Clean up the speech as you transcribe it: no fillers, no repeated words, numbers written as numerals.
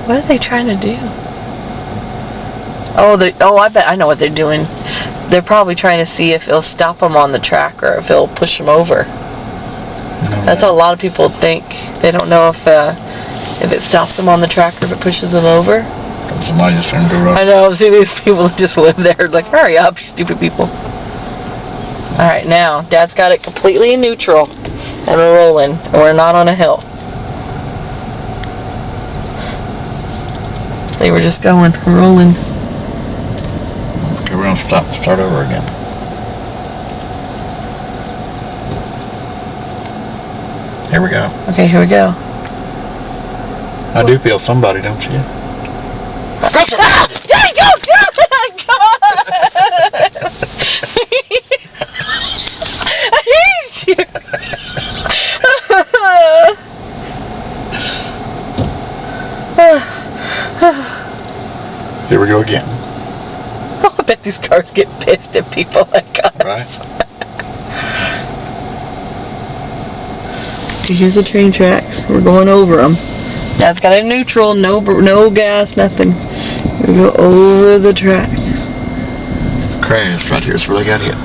What are they trying to do? Oh, I bet I know what they're doing. They're probably trying to see if it'll stop them on the track or if it'll push them over. That's what a lot of people think. They don't know if it stops them on the track or if it pushes them over. Somebody just interrupted. I know. See, these people just live there. Like, hurry up, you stupid people. All right, now Dad's got it completely in neutral, and we're rolling. And we're not on a hill. They were just going, rolling. Okay, we're gonna start over again. Here we go. Okay, here we go. I do feel somebody, don't you? Ah! There you go! I hate you! Here we go again. Oh, I bet these cars get pissed at people like us. Right? Here's the train tracks. We're going over them. Dad's got a neutral, no gas, nothing. We go over the tracks. Crashed right here. That's where they got hit.